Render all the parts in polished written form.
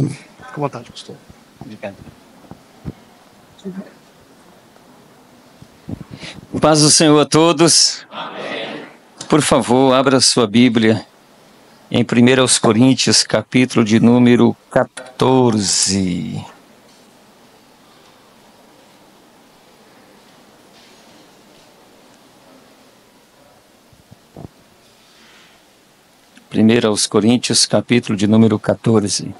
Fique à vontade, pastor. Obrigado. Paz do Senhor a todos. Amém. Por favor, abra sua Bíblia em 1 Coríntios, capítulo de número 14. Primeiro aos Coríntios, capítulo de número 14.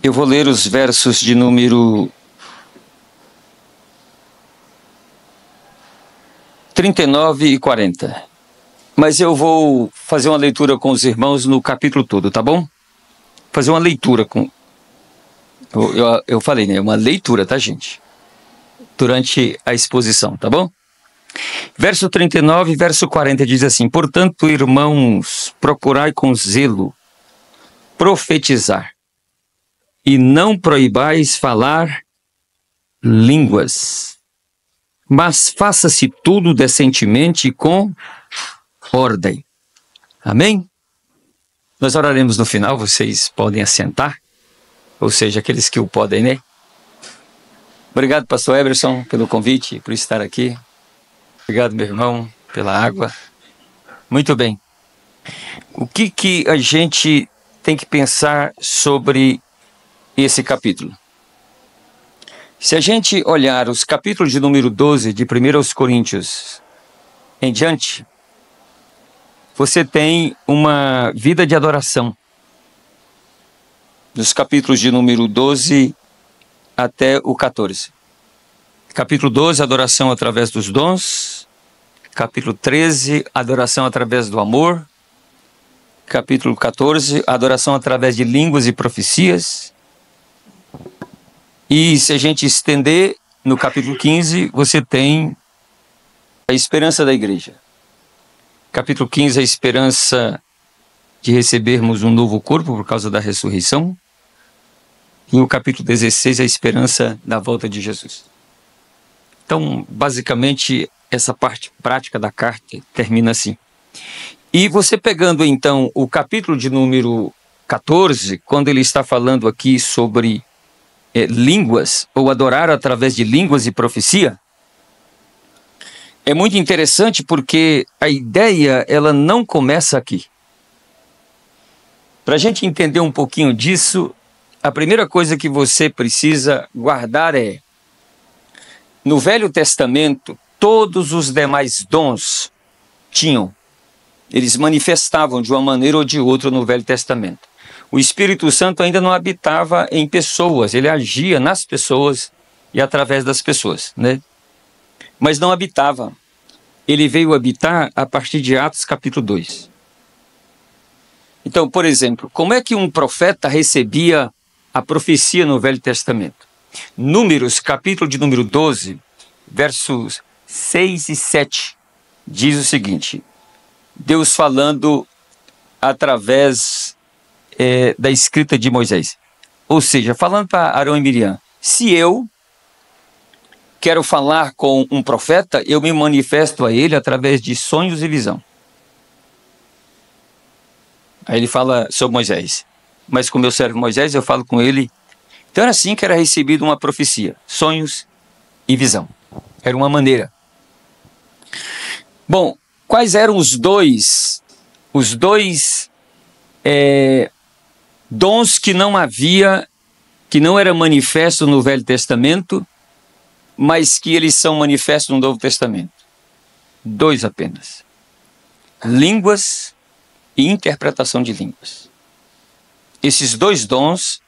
Eu vou ler os versos de número 39 e 40. Mas eu vou fazer uma leitura com os irmãos no capítulo todo, tá bom? Fazer uma leitura com... Eu falei, né? Uma leitura, tá, gente? Durante a exposição, tá bom? Verso 39 e verso 40 diz assim: Portanto, irmãos, procurai com zelo profetizar, e não proibais falar línguas, mas faça-se tudo decentemente e com ordem. Amém? Nós oraremos no final, vocês podem assentar, ou seja, aqueles que o podem, né? Obrigado, pastor Eberson, pelo convite, por estar aqui. Obrigado, meu irmão, pela água. Muito bem. O que a gente tem que pensar sobre esse capítulo? Se a gente olhar os capítulos de número 12 de 1 Coríntios em diante, você tem uma vida de adoração. Dos capítulos de número 12 até o 14. Capítulo 12, adoração através dos dons. Capítulo 13, adoração através do amor. Capítulo 14, adoração através de línguas e profecias. E se a gente estender, no capítulo 15, você tem a esperança da igreja. Capítulo 15, a esperança de recebermos um novo corpo por causa da ressurreição. E o capítulo 16, a esperança da volta de Jesus. Então, basicamente, essa parte prática da carta termina assim. E você pegando, então, o capítulo de número 14, quando ele está falando aqui sobre línguas, ou adorar através de línguas e profecia, é muito interessante porque a ideia, ela não começa aqui. Para a gente entender um pouquinho disso, a primeira coisa que você precisa guardar é: no Velho Testamento, todos os demais dons eles manifestavam de uma maneira ou de outra no Velho Testamento. O Espírito Santo ainda não habitava em pessoas, ele agia nas pessoas e através das pessoas, né? Mas não habitava. Ele veio habitar a partir de Atos capítulo 2. Então, por exemplo, como é que um profeta recebia a profecia no Velho Testamento? Números, capítulo de número 12, versos 6 e 7, diz o seguinte: Deus falando através da escrita de Moisés. Ou seja, falando para Arão e Miriam: se eu quero falar com um profeta, eu me manifesto a ele através de sonhos e visão. Aí ele fala sobre Moisés: mas com meu servo Moisés eu falo com ele. Então era assim que era recebida uma profecia: sonhos e visão. Era uma maneira. Bom, quais eram os dois dons que não havia, que não era manifesto no Velho Testamento, mas que eles são manifestos no Novo Testamento? Dois apenas: línguas e interpretação de línguas. Esses dois dons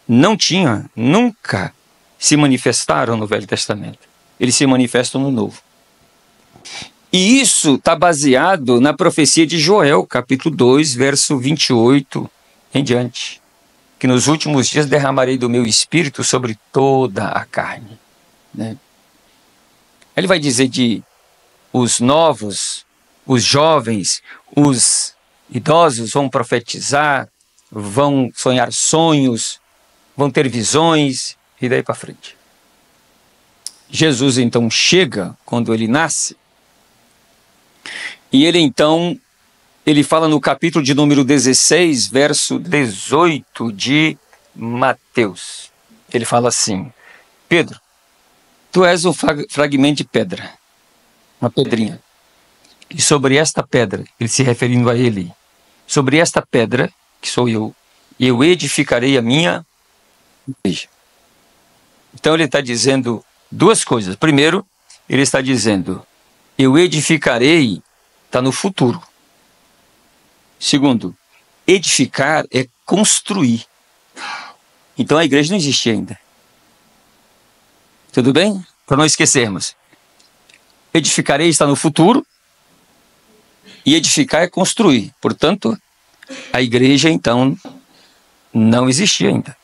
nunca se manifestaram no Velho Testamento. Eles se manifestam no Novo. E isso está baseado na profecia de Joel, capítulo 2, verso 28 em diante. Que nos últimos dias derramarei do meu espírito sobre toda a carne. Né? Ele vai dizer de os novos, os jovens, os idosos vão profetizar, vão sonhar sonhos, vão ter visões e daí para frente. Jesus então chega quando ele nasce e ele fala no capítulo de número 16, verso 18 de Mateus. Ele fala assim: Pedro, tu és um fragmento de pedra, uma pedrinha. E sobre esta pedra, ele se referindo a ele, sobre esta pedra, que sou eu edificarei a minha igreja. Então ele está dizendo duas coisas. Primeiro, ele está dizendo, eu edificarei, está no futuro. Segundo, edificar é construir. Então a igreja não existia ainda. Tudo bem? Para não esquecermos. Edificarei está no futuro e edificar é construir. Portanto, a igreja então não existia ainda.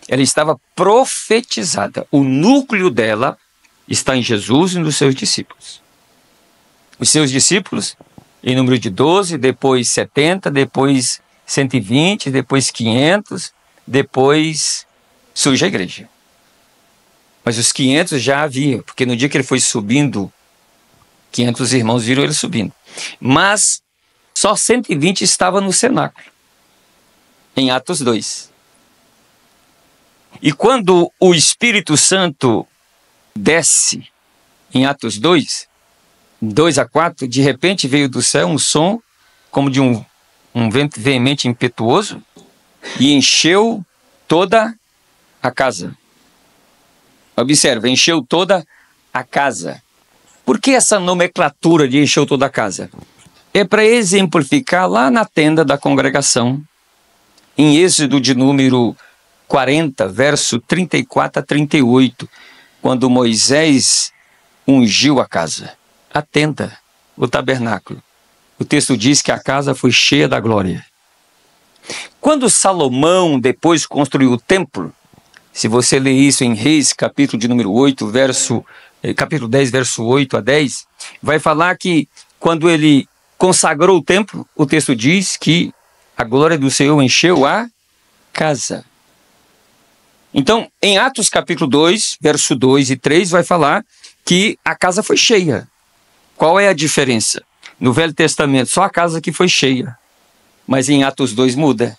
Ela estava profetizada. O núcleo dela está em Jesus e nos seus discípulos. Os seus discípulos, em número de 12, depois 70, depois 120, depois 500, depois surge a igreja. Mas os 500 já havia, porque no dia que ele foi subindo, 500 irmãos viram ele subindo. Mas só 120 estava no cenáculo, em Atos 2. E quando o Espírito Santo desce, em Atos 2, 2-4, de repente veio do céu um som, como de um vento veemente e impetuoso, e encheu toda a casa. Observa, encheu toda a casa. Por que essa nomenclatura de encheu toda a casa? É para exemplificar lá na tenda da congregação, em Êxodo de número 40, verso 34 a 38, quando Moisés ungiu a casa, a tenda, o tabernáculo. O texto diz que a casa foi cheia da glória. Quando Salomão depois construiu o templo, se você ler isso em Reis, capítulo de número 8, capítulo 10, verso 8 a 10, vai falar que quando ele consagrou o templo, o texto diz que a glória do Senhor encheu a casa. Então, em Atos capítulo 2, verso 2 e 3, vai falar que a casa foi cheia. Qual é a diferença? No Velho Testamento, só a casa que foi cheia. Mas em Atos 2 muda.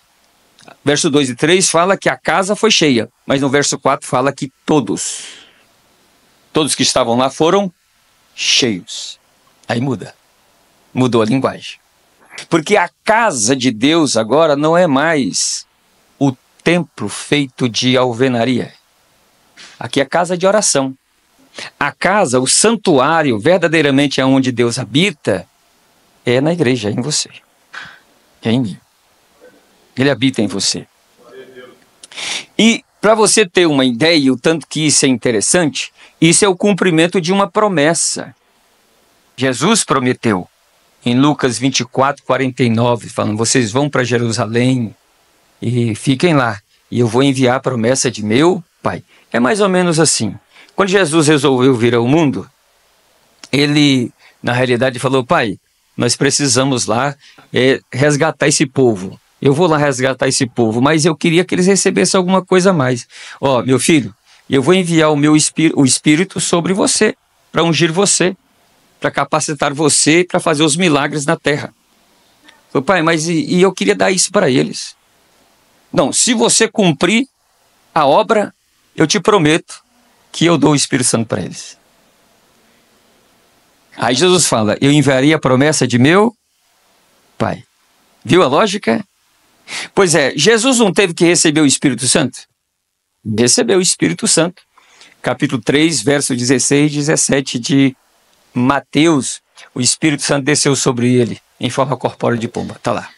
Verso 2 e 3 fala que a casa foi cheia. Mas no verso 4 fala que todos que estavam lá foram cheios. Aí muda. Mudou a linguagem. Porque a casa de Deus agora não é mais o templo feito de alvenaria. Aqui é a casa de oração. A casa, o santuário, verdadeiramente é onde Deus habita, é na igreja, é em você. É em mim. Ele habita em você. E para você ter uma ideia, o tanto que isso é interessante, isso é o cumprimento de uma promessa. Jesus prometeu em Lucas 24, 49, falando, vocês vão para Jerusalém e fiquem lá, e eu vou enviar a promessa de meu Pai. É mais ou menos assim. Quando Jesus resolveu vir ao mundo, ele, na realidade, falou, Pai, nós precisamos lá resgatar esse povo. Eu vou lá resgatar esse povo, mas eu queria que eles recebessem alguma coisa a mais. Ó, meu filho, eu vou enviar o Espírito sobre você, para ungir você, para capacitar você, para fazer os milagres na terra. Falei, pai, mas e eu queria dar isso para eles. Não, se você cumprir a obra, eu te prometo que eu dou o Espírito Santo para eles. Aí Jesus fala, eu enviaria a promessa de meu Pai. Viu a lógica? Pois é, Jesus não teve que receber o Espírito Santo? Recebeu o Espírito Santo. Capítulo 3, verso 16 e 17 de Mateus. O Espírito Santo desceu sobre ele em forma corpórea de pomba. Está lá.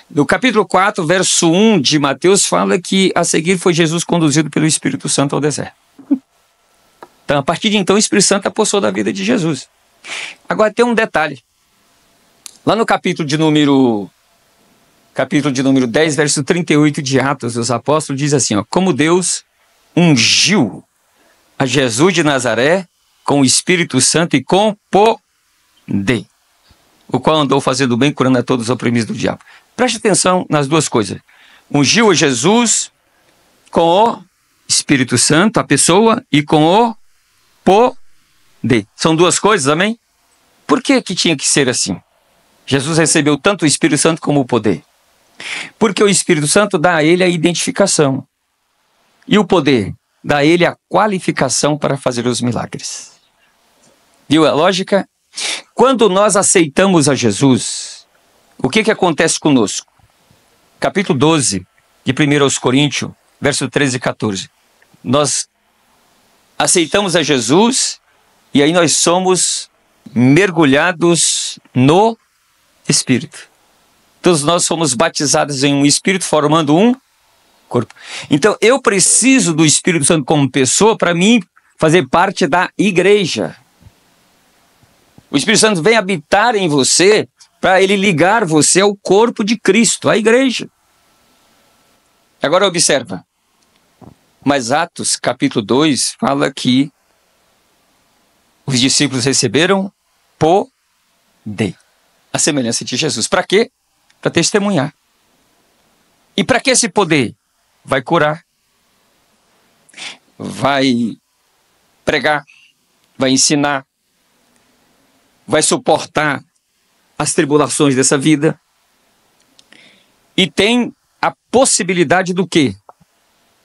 No capítulo 4, verso 1 de Mateus, fala que a seguir foi Jesus conduzido pelo Espírito Santo ao deserto. Então, a partir de então, o Espírito Santo apossou da vida de Jesus. Agora tem um detalhe. Lá no capítulo de número 10, verso 38 de Atos dos Apóstolos, diz assim, ó, como Deus ungiu a Jesus de Nazaré com o Espírito Santo e com poder, o qual andou fazendo bem, curando a todos os oprimidos do diabo. Preste atenção nas duas coisas. Ungiu a Jesus com o Espírito Santo, a pessoa, e com o poder. São duas coisas, amém? Por que tinha que ser assim? Jesus recebeu tanto o Espírito Santo como o poder. Porque o Espírito Santo dá a ele a identificação. E o poder dá a ele a qualificação para fazer os milagres. Viu a lógica? Quando nós aceitamos a Jesus, o que acontece conosco? Capítulo 12, de 1 aos Coríntios, verso 13 e 14. Nós aceitamos a Jesus e aí nós somos mergulhados no Espírito. Todos nós somos batizados em um Espírito, formando um corpo. Então, eu preciso do Espírito Santo como pessoa para mim fazer parte da igreja. O Espírito Santo vem habitar em você para ele ligar você ao corpo de Cristo, à igreja. Agora observa. Mas Atos, capítulo 2, fala que os discípulos receberam poder. A semelhança de Jesus. Para quê? Para testemunhar. E para que esse poder? Vai curar. Vai pregar. Vai ensinar. Vai suportar as tribulações dessa vida. E tem a possibilidade do quê?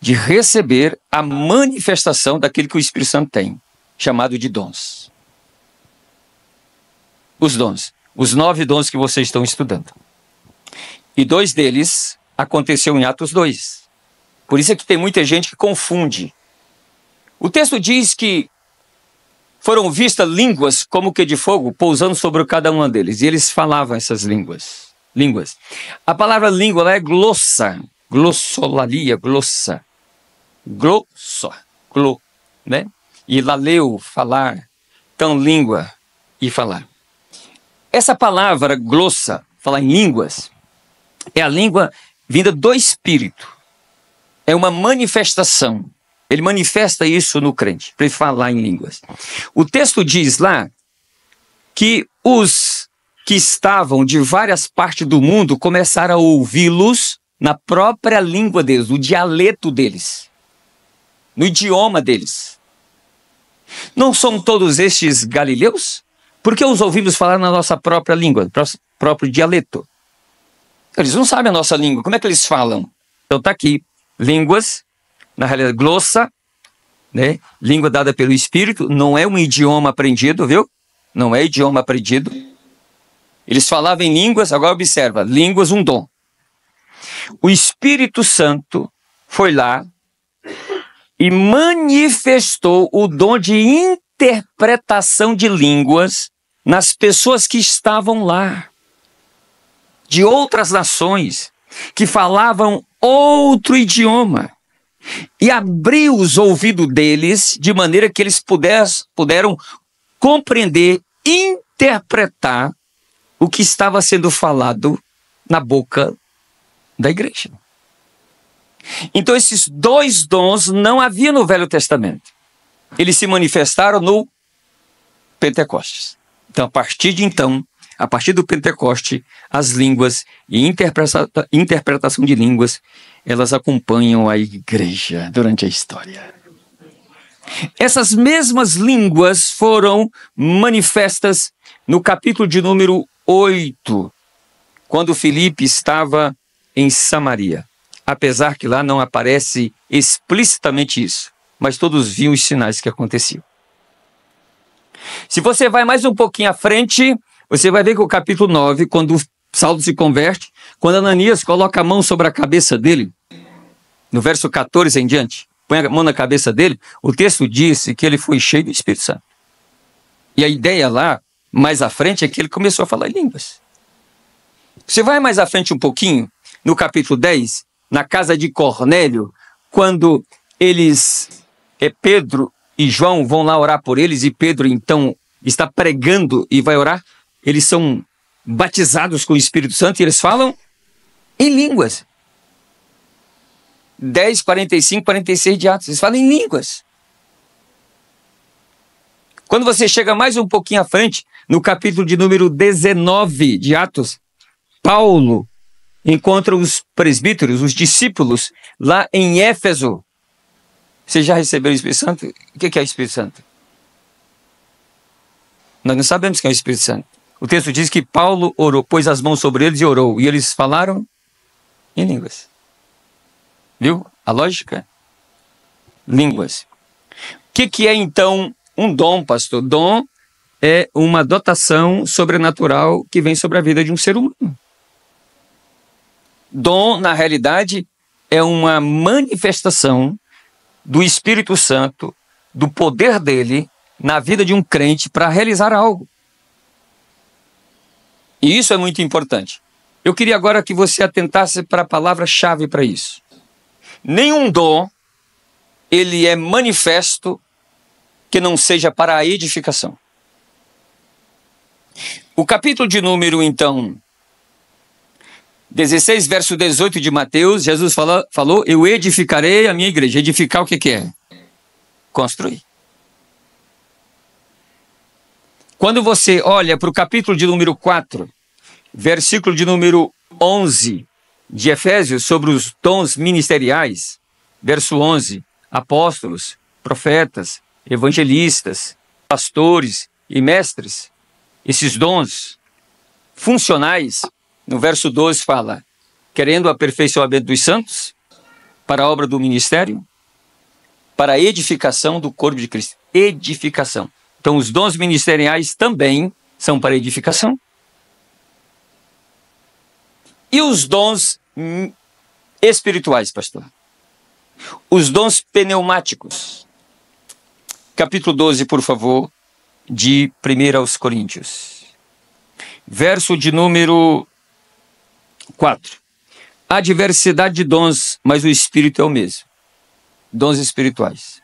De receber a manifestação daquilo que o Espírito Santo tem, chamado de dons. Os dons. Os 9 dons que vocês estão estudando. E 2 deles aconteceu em Atos 2. Por isso é que tem muita gente que confunde. O texto diz que foram vistas línguas como que de fogo pousando sobre cada uma deles. E eles falavam essas línguas. A palavra língua lá é glossa. Glossolalia, glossa. Né? E laleu, falar. Então, língua e falar. Essa palavra glossa, falar em línguas, é a língua vinda do Espírito. É uma manifestação. Ele manifesta isso no crente, para ele falar em línguas. O texto diz lá que os que estavam de várias partes do mundo começaram a ouvi-los na própria língua deles, no dialeto deles, no idioma deles. Não são todos estes galileus? Por que os ouvimos falar na nossa própria língua, próprio dialeto? Eles não sabem a nossa língua, como é que eles falam? Então está aqui, línguas, na realidade glossa, né? Língua dada pelo Espírito, não é um idioma aprendido, viu? Não é idioma aprendido. Eles falavam em línguas, agora observa, línguas um dom. O Espírito Santo foi lá e manifestou o dom de interpretação de línguas nas pessoas que estavam lá, de outras nações, que falavam outro idioma, e abriu os ouvidos deles de maneira que eles puderam compreender, interpretar o que estava sendo falado na boca da igreja. Então esses 2 dons não havia no Velho Testamento. Eles se manifestaram no Pentecostes. Então, a partir do Pentecoste, as línguas e interpretação de línguas, elas acompanham a igreja durante a história. Essas mesmas línguas foram manifestas no capítulo de número 8, quando Filipe estava em Samaria. Apesar que lá não aparece explicitamente isso, mas todos viam os sinais que aconteciam. Se você vai mais um pouquinho à frente, você vai ver que o capítulo 9, quando Saulo se converte, quando Ananias coloca a mão sobre a cabeça dele, no verso 14 em diante, põe a mão na cabeça dele, o texto diz que ele foi cheio do Espírito Santo. E a ideia lá, mais à frente, é que ele começou a falar em línguas. Você vai mais à frente um pouquinho, no capítulo 10, na casa de Cornélio, quando Pedro e João vão lá orar por eles, e Pedro então está pregando e vai orar, eles são batizados com o Espírito Santo e eles falam em línguas. 10, 45, 46 de Atos, eles falam em línguas. Quando você chega mais um pouquinho à frente, no capítulo de número 19 de Atos, Paulo encontra os presbíteros, os discípulos, lá em Éfeso. Você já recebeu o Espírito Santo? O que é o Espírito Santo? Nós não sabemos quem é o Espírito Santo. O texto diz que Paulo orou, pôs as mãos sobre eles e orou. E eles falaram em línguas. Viu a lógica? Línguas. O que é então um dom, pastor? Dom é uma dotação sobrenatural que vem sobre a vida de um ser humano. Dom, na realidade, é uma manifestação do Espírito Santo, do poder dele na vida de um crente para realizar algo. E isso é muito importante. Eu queria agora que você atentasse para a palavra-chave para isso. Nenhum dom, ele é manifesto que não seja para a edificação. O capítulo de número, então, 16, verso 18 de Mateus, Jesus falou, eu edificarei a minha igreja. Edificar o que é? Construir. Quando você olha para o capítulo de número 4, versículo de número 11 de Efésios, sobre os dons ministeriais, verso 11, apóstolos, profetas, evangelistas, pastores e mestres, esses dons funcionais, no verso 12 fala, querendo o aperfeiçoamento dos santos, para a obra do ministério, para a edificação do corpo de Cristo. Edificação. Então, os dons ministeriais também são para edificação. E os dons espirituais, pastor? Os dons pneumáticos. Capítulo 12, por favor, de 1 aos Coríntios. Verso de número 4. Há diversidade de dons, mas o Espírito é o mesmo. Dons espirituais.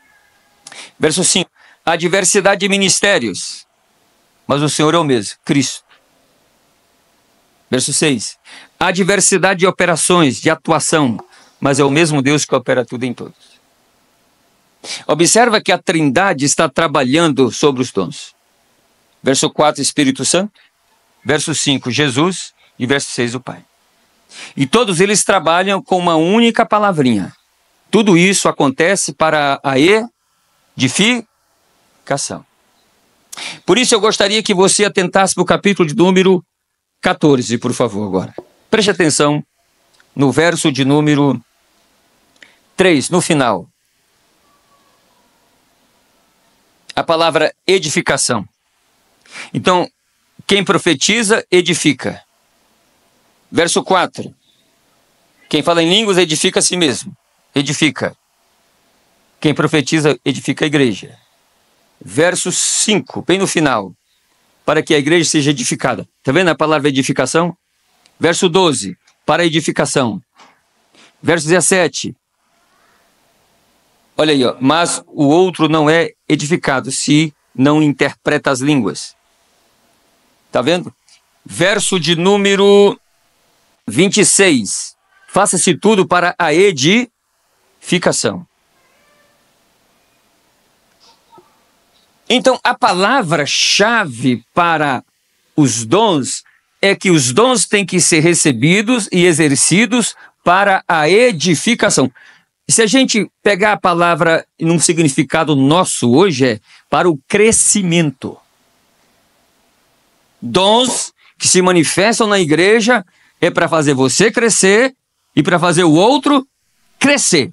Verso 5. Há diversidade de ministérios, mas o Senhor é o mesmo, Cristo. Verso 6. Há diversidade de operações, de atuação, mas é o mesmo Deus que opera tudo em todos. Observa que a Trindade está trabalhando sobre os dons. Verso 4, Espírito Santo. Verso 5, Jesus. E verso 6, o Pai. E todos eles trabalham com uma única palavrinha. Tudo isso acontece para a edificação. Por isso eu gostaria que você atentasse para o capítulo de número 14, por favor, agora. Preste atenção no verso de número 3, no final. A palavra edificação. Então, quem profetiza, edifica. Verso 4. Quem fala em línguas, edifica a si mesmo. Edifica. Quem profetiza, edifica a igreja. Verso 5, bem no final. Para que a igreja seja edificada. Está vendo a palavra edificação? Verso 12. Para a edificação. Verso 17. Olha aí, ó. Mas o outro não é edificado se não interpreta as línguas. Está vendo? Verso de número 26. Faça-se tudo para a edificação. Então, a palavra-chave para os dons é que os dons têm que ser recebidos e exercidos para a edificação. Se a gente pegar a palavra num significado nosso hoje, é para o crescimento. Dons que se manifestam na igreja é para fazer você crescer e para fazer o outro crescer.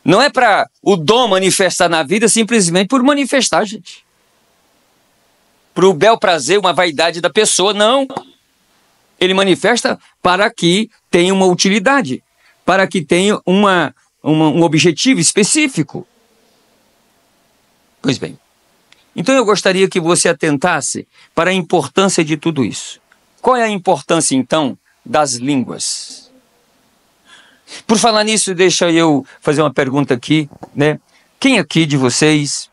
Não é para o dom manifestar na vida simplesmente por manifestar, gente. Para o bel prazer, uma vaidade da pessoa, não. Ele manifesta para que tenha uma utilidade, para que tenha um objetivo específico. Pois bem, então eu gostaria que você atentasse para a importância de tudo isso. Qual é a importância, então, das línguas? Por falar nisso, deixa eu fazer uma pergunta aqui, né? Quem aqui de vocês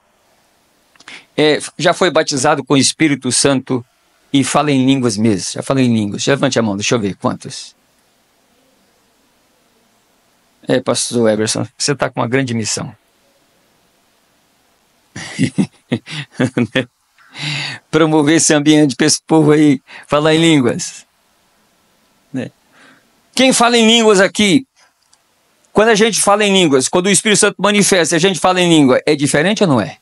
já foi batizado com o Espírito Santo e fala em línguas mesmo? Já fala em línguas? Já levante a mão, deixa eu ver quantos. Pastor Eberson, você está com uma grande missão. promover esse ambiente para esse povo aí falar em línguas. Né? Quem fala em línguas aqui, quando a gente fala em línguas, quando o Espírito Santo manifesta e a gente fala em língua, é diferente ou não é?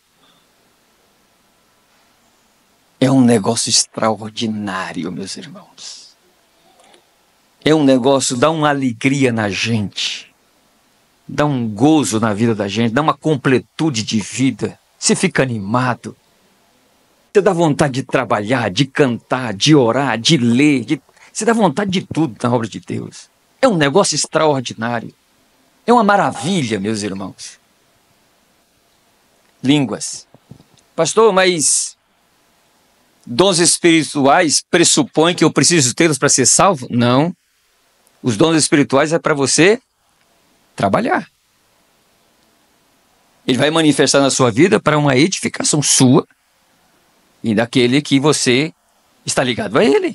É um negócio extraordinário, meus irmãos. É um negócio, dá uma alegria na gente, dá um gozo na vida da gente, dá uma completude de vida. Você fica animado. Você dá vontade de trabalhar, de cantar, de orar, de ler. Você dá vontade de tudo na obra de Deus. É um negócio extraordinário. É uma maravilha, meus irmãos. Línguas. Pastor, mas dons espirituais pressupõem que eu preciso tê-los para ser salvo? Não. Os dons espirituais é para você trabalhar. Ele vai manifestar na sua vida para uma edificação sua e daquele que você está ligado a ele.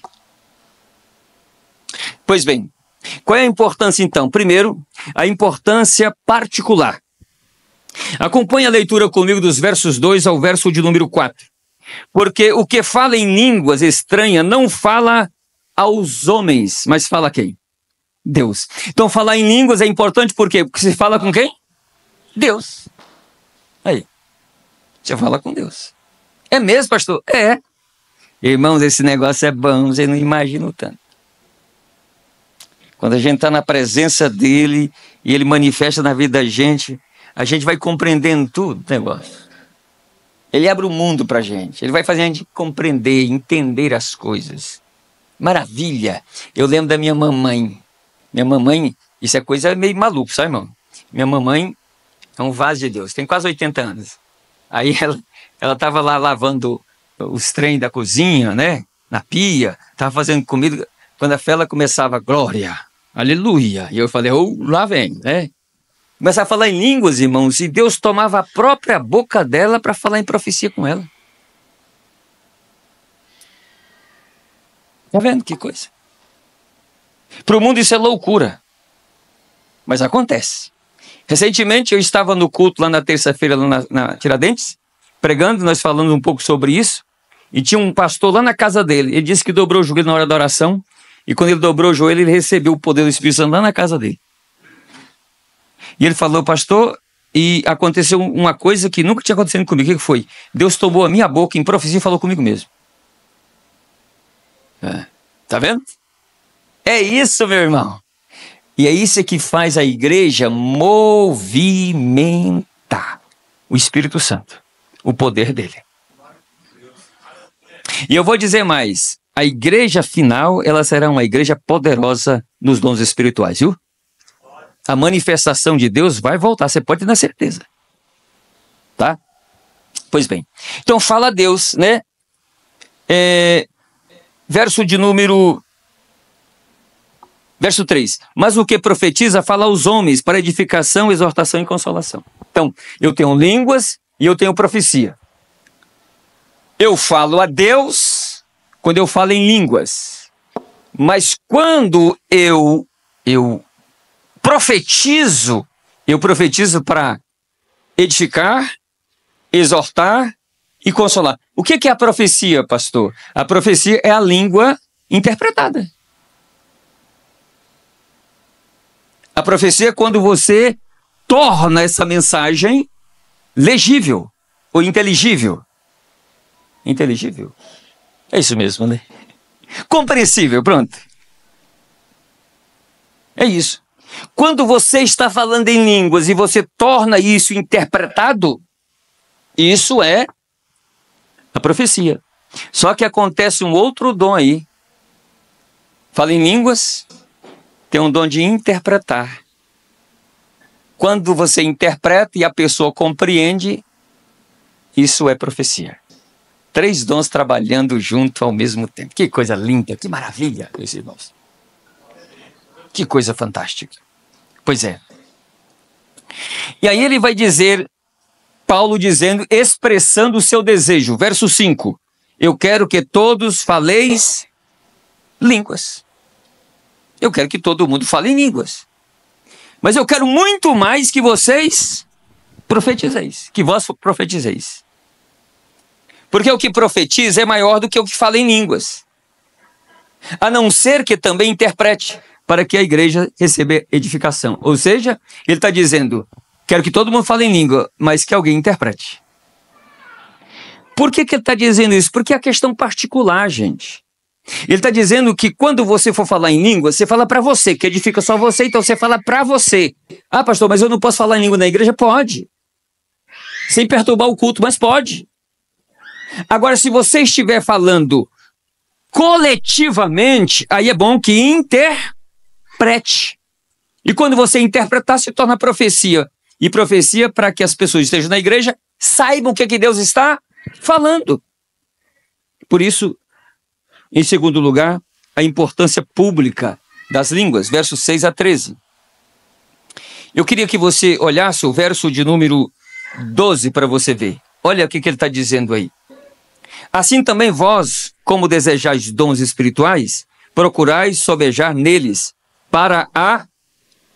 Pois bem, qual é a importância então? Primeiro, a importância particular. Acompanhe a leitura comigo dos versos 2 ao verso de número 4. Porque o que fala em línguas estranhas não fala aos homens, mas fala a quem? Deus. Então falar em línguas é importante por quê? Porque você fala com quem? Deus. Aí, você fala com Deus. É mesmo, pastor? É. Irmãos, esse negócio é bom, você não imagina o tanto. Quando a gente está na presença dele e ele manifesta na vida da gente, a gente vai compreendendo tudo o negócio. Ele abre o mundo para a gente, ele vai fazer a gente compreender, entender as coisas. Maravilha! Eu lembro da minha mamãe. Minha mamãe, isso é coisa meio maluca, sabe, irmão? Minha mamãe é um vaso de Deus, tem quase 80 anos. Aí ela estava lá lavando os trem da cozinha, né? Na pia, estava fazendo comida. Quando a fela começava, glória, aleluia. E eu falei, lá vem, né? Começava a falar em línguas, irmãos, e Deus tomava a própria boca dela para falar em profecia com ela. Tá vendo que coisa? Para o mundo isso é loucura. Mas acontece. Recentemente eu estava no culto lá na terça-feira, lá na Tiradentes, pregando, nós falamos um pouco sobre isso, e tinha um pastor lá na casa dele. Ele disse que dobrou o joelho na hora da oração, e quando ele dobrou o joelho, ele recebeu o poder do Espírito Santo lá na casa dele. E ele falou, pastor, e aconteceu uma coisa que nunca tinha acontecido comigo. O que foi? Deus tomou a minha boca em profecia e falou comigo mesmo. Tá vendo? É isso, meu irmão. E é isso que faz a igreja movimentar o Espírito Santo, o poder dele. E eu vou dizer mais, a igreja final, ela será uma igreja poderosa nos dons espirituais, viu? A manifestação de Deus vai voltar, você pode ter na certeza. Tá? Pois bem. Então fala Deus, né? Verso 3. Mas o que profetiza fala aos homens para edificação, exortação e consolação. Então, eu tenho línguas e eu tenho profecia. Eu falo a Deus quando eu falo em línguas. Mas quando eu profetizo para edificar, exortar e consolar. O que é a profecia, pastor? A profecia é a língua interpretada. A profecia é quando você torna essa mensagem legível ou inteligível. Inteligível. É isso mesmo, né? Compreensível, pronto. É isso. Quando você está falando em línguas e você torna isso interpretado, isso é a profecia. Só que acontece um outro dom aí. Fala em línguas, tem um dom de interpretar. Quando você interpreta e a pessoa compreende, isso é profecia. 3 dons trabalhando junto ao mesmo tempo. Que coisa linda, que maravilha, meus irmãos. Que coisa fantástica. Pois é. E aí ele vai dizer, Paulo dizendo, expressando o seu desejo. Verso 5. Eu quero que todos faleis línguas. Eu quero que todo mundo fale em línguas. Mas eu quero muito mais que vocês profetizeis. Que vós profetizeis. Porque o que profetiza é maior do que o que fala em línguas. A não ser que também interprete, para que a igreja receba edificação. Ou seja, ele está dizendo, quero que todo mundo fale em língua, mas que alguém interprete. Por que ele está dizendo isso? Porque é a questão particular, gente. Ele está dizendo que quando você for falar em língua, você fala para você, que edifica só você, então você fala para você. Ah, pastor, mas eu não posso falar em língua na igreja? Pode. Sem perturbar o culto, mas pode. Agora, se você estiver falando coletivamente, aí é bom que interprete. E quando você interpretar, se torna profecia. E profecia para que as pessoas que estejam na igreja saibam o que Deus está falando. Por isso, em segundo lugar, a importância pública das línguas, versos 6 a 13. Eu queria que você olhasse o verso de número 12 para você ver. Olha o que ele está dizendo aí. Assim também vós, como desejais dons espirituais, procurais sobejar neles para a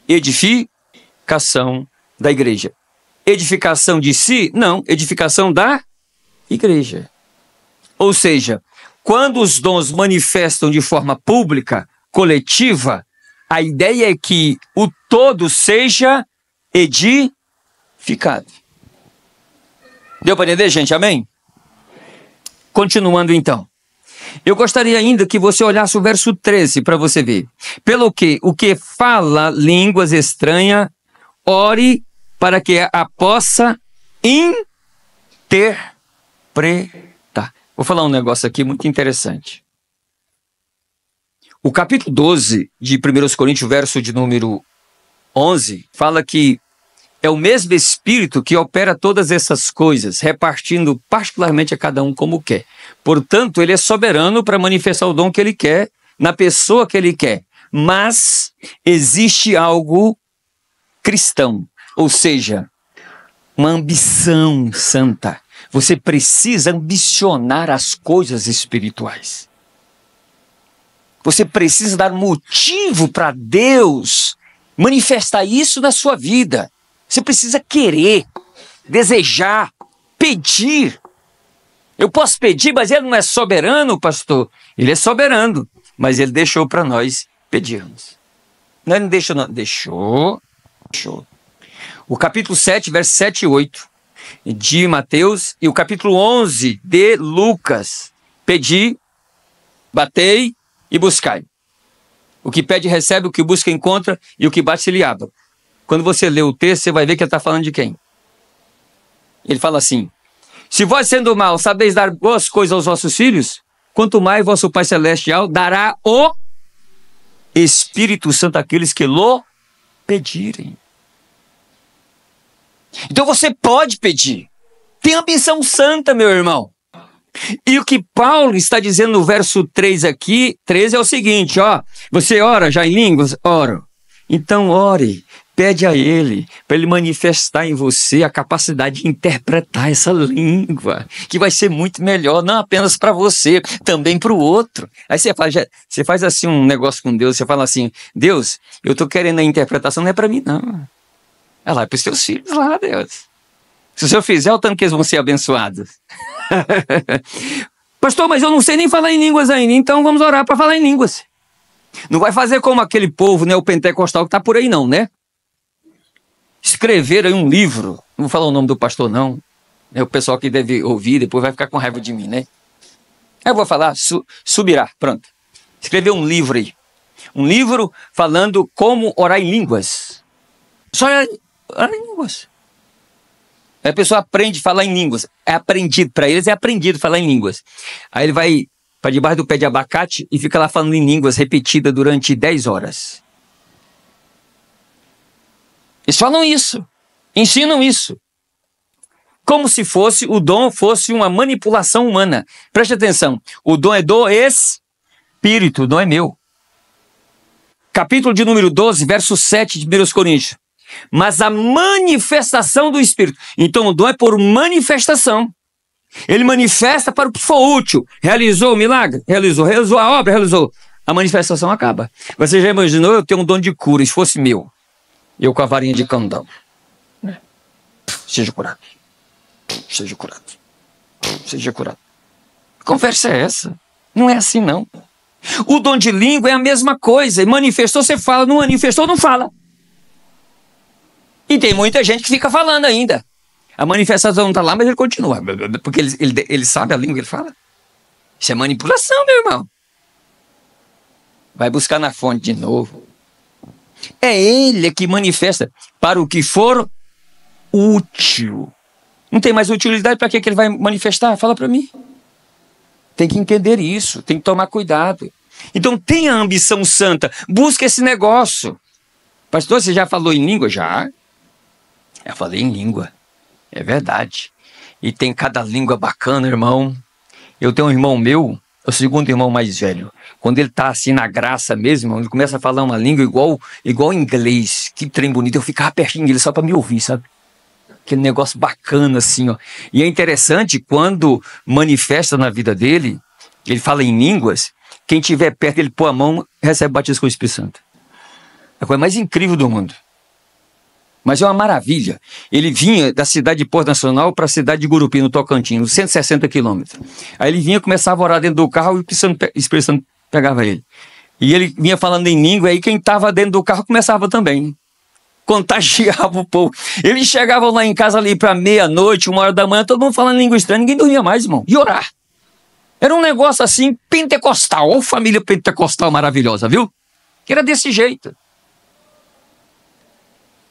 edificação da igreja. Edificação de si? Não, edificação da igreja. Ou seja, quando os dons manifestam de forma pública, coletiva, a ideia é que o todo seja edificado. Deu para entender, gente? Amém? Continuando então. Eu gostaria ainda que você olhasse o verso 13 para você ver. Pelo que o que fala línguas estranhas, ore para que a possa interpretar. Vou falar um negócio aqui muito interessante. O capítulo 12 de 1 Coríntios, verso de número 11, fala que é o mesmo Espírito que opera todas essas coisas, repartindo particularmente a cada um como quer. Portanto, ele é soberano para manifestar o dom que ele quer, na pessoa que ele quer. Mas existe algo cristão, ou seja, uma ambição santa. Você precisa ambicionar as coisas espirituais. Você precisa dar motivo para Deus manifestar isso na sua vida. Você precisa querer, desejar, pedir. Eu posso pedir, mas ele não é soberano, pastor. Ele é soberano, mas ele deixou para nós pedirmos. Não, ele não deixou, não. Deixou. O capítulo 7, versos 7 e 8 de Mateus e o capítulo 11 de Lucas. Pedi, batei e buscai. O que pede recebe, o que busca encontra e o que bate se lhe abre. Quando você lê o texto, você vai ver que ele está falando de quem? Ele fala assim, se vós sendo mal sabeis dar boas coisas aos vossos filhos, quanto mais vosso Pai Celestial dará o Espírito Santo àqueles que lhe pedirem. Então você pode pedir. Tem ambição santa, meu irmão. E o que Paulo está dizendo no verso 3 aqui, 13 é o seguinte, ó. Você ora já em línguas? Oro. Então ore. Pede a ele, para ele manifestar em você a capacidade de interpretar essa língua, que vai ser muito melhor, não apenas para você, também para o outro. Aí você faz assim um negócio com Deus, você fala assim, Deus, eu estou querendo a interpretação, não é para mim não. É lá para os teus filhos lá, Deus. Se o senhor fizer, o tanto que eles vão ser abençoados. Pastor, mas eu não sei nem falar em línguas ainda, então vamos orar para falar em línguas. Não vai fazer como aquele povo, né, o pentecostal que está por aí não, né? Escreveram aí um livro, não vou falar o nome do pastor não, é o pessoal que deve ouvir, depois vai ficar com raiva de mim, né? Eu vou falar, subirá, pronto. Escreveu um livro aí, um livro falando como orar em línguas. Só orar em línguas. Aí a pessoa aprende a falar em línguas, é aprendido, para eles é aprendido a falar em línguas. Aí ele vai para debaixo do pé de abacate e fica lá falando em línguas repetida durante 10 horas. Eles falam isso, ensinam isso. Como se fosse, o dom fosse uma manipulação humana. Preste atenção, o dom é do Espírito, não é meu. Capítulo de número 12, verso 7 de 1 Coríntios. Mas a manifestação do Espírito. Então o dom é por manifestação. Ele manifesta para o que for útil. Realizou o milagre? Realizou a obra? Realizou. A manifestação acaba. Você já imaginou eu ter um dom de cura, se fosse meu? Eu com a varinha de candão. Seja curado. Seja curado. Seja curado. Que conversa é essa? Não é assim, não. O dom de língua é a mesma coisa. Manifestou, você fala. Não manifestou, não fala. E tem muita gente que fica falando ainda. A manifestação não está lá, mas ele continua. Porque ele sabe a língua que ele fala. Isso é manipulação, meu irmão. Vai buscar na fonte de novo. É ele que manifesta para o que for útil. Não tem mais utilidade, para que ele vai manifestar? Fala para mim. Tem que entender isso, tem que tomar cuidado. Então tenha a ambição santa, busque esse negócio. Pastor, você já falou em língua? Já. Eu falei em língua, é verdade. E tem cada língua bacana, irmão. Eu tenho um irmão meu, o segundo irmão mais velho. Quando ele tá assim na graça mesmo, ele começa a falar uma língua igual inglês. Que trem bonito, eu ficava pertinho dele só para me ouvir, sabe? Aquele negócio bacana assim, ó. E é interessante, quando manifesta na vida dele, ele fala em línguas, quem estiver perto, ele põe a mão, recebe batismo com o Espírito Santo. É a coisa mais incrível do mundo. Mas é uma maravilha. Ele vinha da cidade de Porto Nacional para a cidade de Gurupi, no Tocantins, 160 quilômetros. Aí ele vinha, começava a orar dentro do carro e o Espírito Santo pegava ele. E ele vinha falando em língua, aí quem estava dentro do carro começava também. Contagiava o povo. Eles chegavam lá em casa ali para meia-noite, 1h da manhã, todo mundo falando língua estranha, ninguém dormia mais, irmão. E orar. Era um negócio assim, pentecostal. Ou família pentecostal maravilhosa, viu? Que era desse jeito.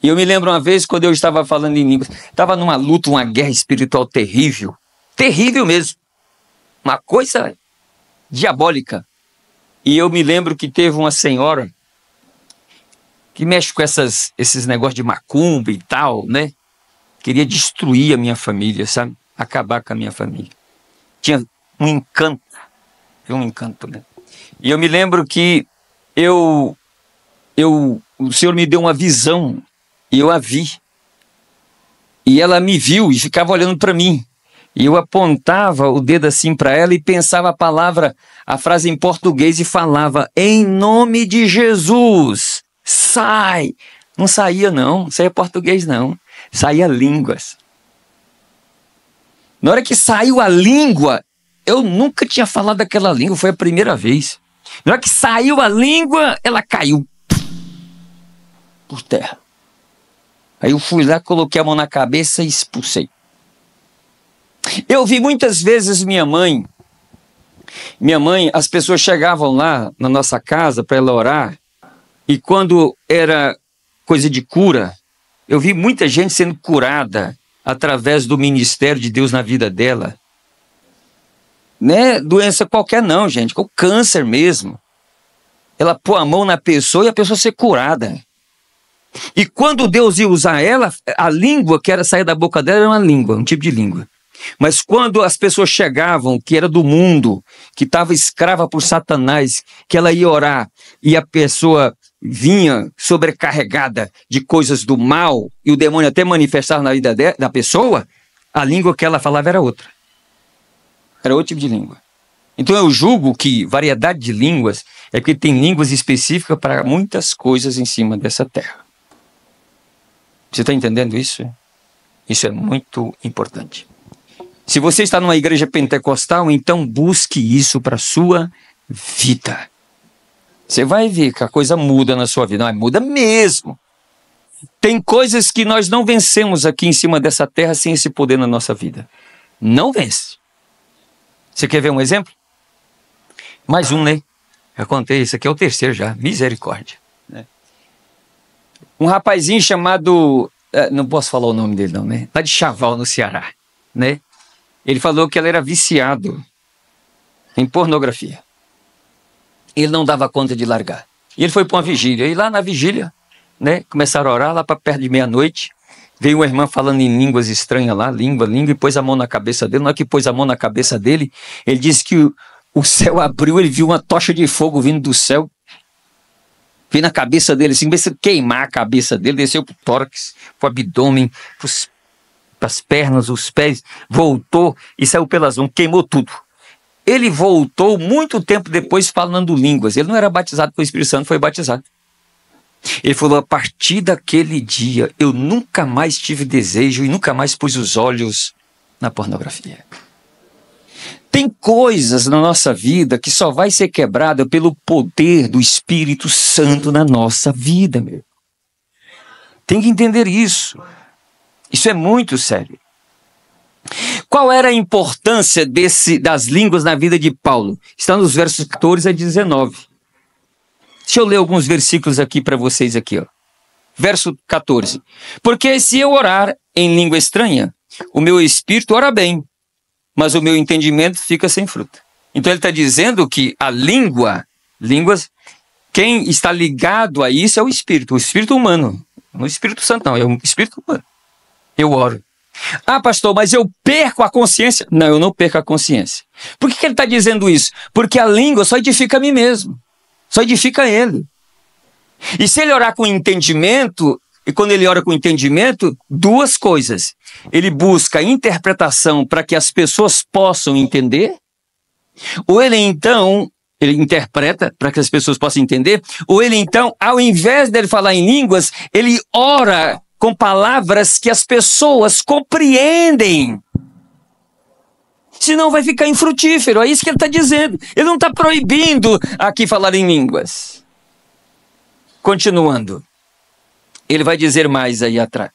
E eu me lembro uma vez, quando eu estava falando em línguas, estava numa luta, uma guerra espiritual terrível. Terrível mesmo. Uma coisa diabólica. E eu me lembro que teve uma senhora que mexe com esses negócios de macumba e tal, né? Queria destruir a minha família, sabe? Acabar com a minha família. Tinha um encanto. Né? E eu me lembro que o Senhor me deu uma visão e eu a vi. E ela me viu e ficava olhando para mim. E eu apontava o dedo assim para ela e pensava a frase em português e falava: em nome de Jesus, sai. Não saía não português não, saía línguas. Na hora que saiu a língua, eu nunca tinha falado aquela língua, foi a primeira vez. Na hora que saiu a língua, ela caiu por terra. Aí eu fui lá, coloquei a mão na cabeça e expulsei. Eu vi muitas vezes minha mãe, as pessoas chegavam lá na nossa casa para ela orar, e quando era coisa de cura, eu vi muita gente sendo curada através do ministério de Deus na vida dela. Não é doença qualquer não, gente, com câncer mesmo. Ela pôr a mão na pessoa e a pessoa ser curada. E quando Deus ia usar ela, a língua que era sair da boca dela era uma língua, um tipo de língua. Mas quando as pessoas chegavam, que era do mundo, que estava escrava por Satanás, que ela ia orar e a pessoa vinha sobrecarregada de coisas do mal e o demônio até manifestava na vida da pessoa, a língua que ela falava era outra. Era outro tipo de língua. Então eu julgo que variedade de línguas é porque tem línguas específicas para muitas coisas em cima dessa terra. Você está entendendo isso? Isso é muito importante. Se você está numa igreja pentecostal, então busque isso para a sua vida. Você vai ver que a coisa muda na sua vida. Não, muda mesmo. Tem coisas que nós não vencemos aqui em cima dessa terra sem esse poder na nossa vida. Não vence. Você quer ver um exemplo? Mais um, né? Já contei, esse aqui é o terceiro já. Misericórdia. Um rapazinho chamado... não posso falar o nome dele não, né? Lá de Chaval, no Ceará, né? Ele falou que ele era viciado em pornografia. Ele não dava conta de largar. E ele foi para uma vigília. E lá na vigília, né? Começaram a orar lá para perto de meia-noite. Veio uma irmã falando em línguas estranhas lá, língua, e pôs a mão na cabeça dele. Na hora que pôs a mão na cabeça dele, ele disse que o céu abriu, ele viu uma tocha de fogo vindo do céu. Veio na cabeça dele, assim, começou a queimar a cabeça dele, desceu pro tórax, pro abdômen, pras pernas, os pés, voltou e saiu pelas mãos, queimou tudo. Ele voltou muito tempo depois falando línguas. Ele não era batizado com o Espírito Santo, foi batizado. Ele falou: a partir daquele dia, eu nunca mais tive desejo e nunca mais pus os olhos na pornografia. Tem coisas na nossa vida que só vai ser quebrada pelo poder do Espírito Santo na nossa vida, meu. Tem que entender isso. Isso é muito sério. Qual era a importância das línguas na vida de Paulo? Está nos versos 14 a 19. Deixa eu ler alguns versículos aqui para vocês aqui, ó. Verso 14. Porque se eu orar em língua estranha, o meu espírito ora bem, mas o meu entendimento fica sem fruto. Então ele está dizendo que a línguas, quem está ligado a isso é o espírito humano. Não é o Espírito Santo, não, é o espírito humano. Eu oro. Ah, pastor, mas eu perco a consciência. Não, eu não perco a consciência. Por que ele está dizendo isso? Porque a língua só edifica a mim mesmo. Só edifica ele. E se ele orar com entendimento, e quando ele ora com entendimento, duas coisas. Ele busca interpretação para que as pessoas possam entender, ou ele interpreta para que as pessoas possam entender, ou ele então, ao invés dele falar em línguas, ele ora com palavras que as pessoas compreendem. Senão vai ficar infrutífero, é isso que ele está dizendo. Ele não está proibindo aqui falar em línguas. Continuando, ele vai dizer mais aí atrás.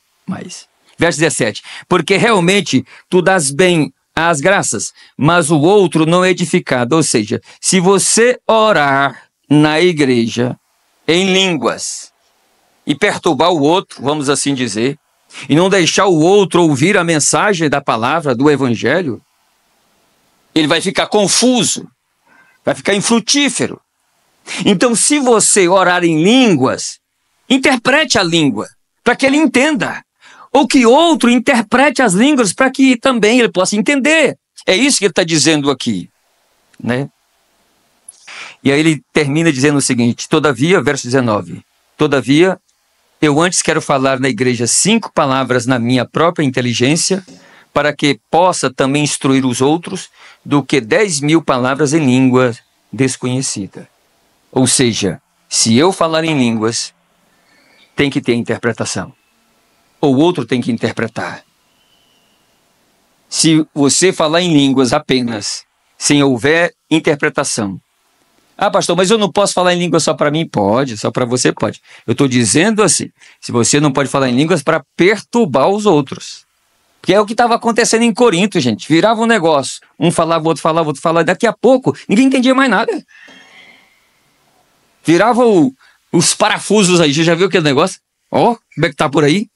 Verso 17. Porque realmente tu dás bem às graças, mas o outro não é edificado. Ou seja, se você orar na igreja em línguas e perturbar o outro, vamos assim dizer, e não deixar o outro ouvir a mensagem da palavra, do evangelho, ele vai ficar confuso, vai ficar infrutífero. Então, se você orar em línguas, interprete a língua, para que ele entenda. Ou que outro interprete as línguas, para que também ele possa entender. É isso que ele está dizendo aqui, né? E aí ele termina dizendo o seguinte, todavia, verso 19, todavia, eu antes quero falar na igreja 5 palavras na minha própria inteligência, para que possa também instruir os outros, do que 10.000 palavras em língua desconhecida. Ou seja, se eu falar em línguas, tem que ter interpretação. Ou o outro tem que interpretar. Se você falar em línguas apenas, sem houver interpretação. Ah, pastor, mas eu não posso falar em línguas só para mim? Pode, só para você pode. Eu estou dizendo assim, se você não pode falar em línguas para perturbar os outros. Que é o que estava acontecendo em Corinto, gente. Virava um negócio. Um falava, outro falava. Daqui a pouco, ninguém entendia mais nada. Virava os parafusos aí. Você já viu aquele negócio? Ó, como é que tá por aí?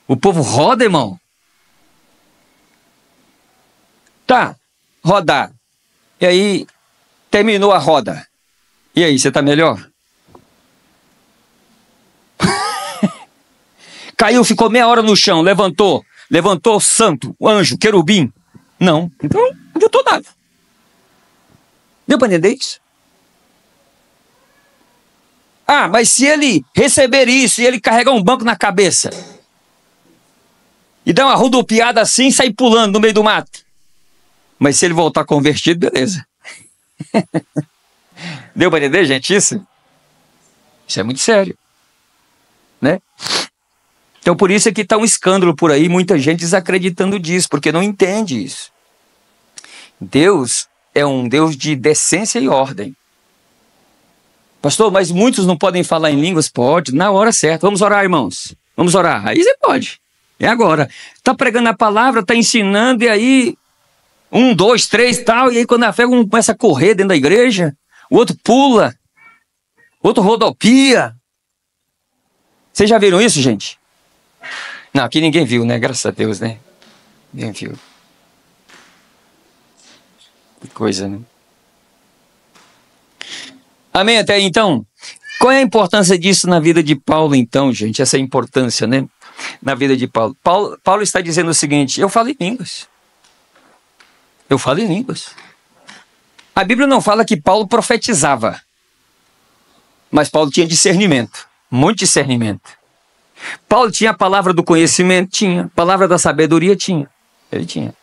O povo roda, irmão. Tá, rodar. E aí, terminou a roda. E aí, você tá melhor? Caiu, ficou meia hora no chão, levantou santo, anjo, querubim. Não, então não adiantou nada. Deu para entender isso? Ah, mas se ele receber isso e ele carregar um banco na cabeça e dar uma rodopiada assim e sair pulando no meio do mato. Mas se ele voltar convertido, beleza. Deu para entender, gente, isso? Isso é muito sério, né? Então por isso é que está um escândalo por aí, muita gente desacreditando disso, porque não entende isso. Deus é um Deus de decência e ordem. Pastor, mas muitos não podem falar em línguas? Pode, na hora certa. Vamos orar, irmãos. Vamos orar. Aí você pode. É agora. Está pregando a palavra, está ensinando, e aí 1, 2, 3 tal, e aí quando a fé um começa a correr dentro da igreja, o outro pula, o outro rodopia. Vocês já viram isso, gente? Não, aqui ninguém viu, né? Graças a Deus, né? Ninguém viu. Que coisa, né? Amém? Até aí, então, qual é a importância disso na vida de Paulo, então, gente? Essa importância, né? Na vida de Paulo. Paulo está dizendo o seguinte, eu falo em línguas. Eu falo em línguas. A Bíblia não fala que Paulo profetizava. Mas Paulo tinha discernimento. Muito discernimento. Paulo tinha a palavra do conhecimento? Tinha. A palavra da sabedoria? Tinha. Ele tinha.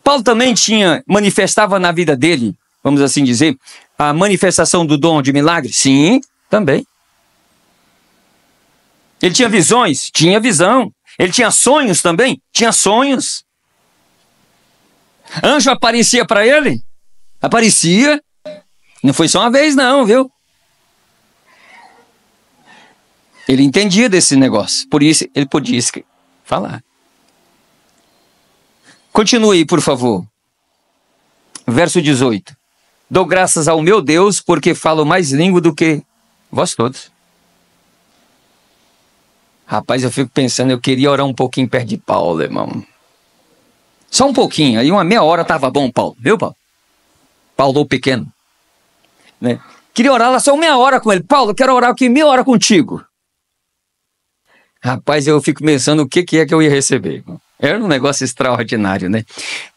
Paulo também manifestava na vida dele, vamos assim dizer, a manifestação do dom de milagre? Sim, também. Ele tinha visões? Tinha visão. Ele tinha sonhos também? Tinha sonhos. Anjo aparecia para ele? Aparecia. Não foi só uma vez não, viu? Ele entendia desse negócio. Por isso ele podia falar. Continue aí, por favor. Verso 18. Dou graças ao meu Deus, porque falo mais língua do que vós todos. Rapaz, eu fico pensando, eu queria orar um pouquinho perto de Paulo, irmão. Só um pouquinho, aí uma meia hora tava bom, Paulo. Viu, Paulo? Paulo pequeno. Né? Queria orar lá só meia hora com ele. Paulo, eu quero orar aqui meia hora contigo. Rapaz, eu fico pensando o que é que eu ia receber, irmão. Era um negócio extraordinário, né?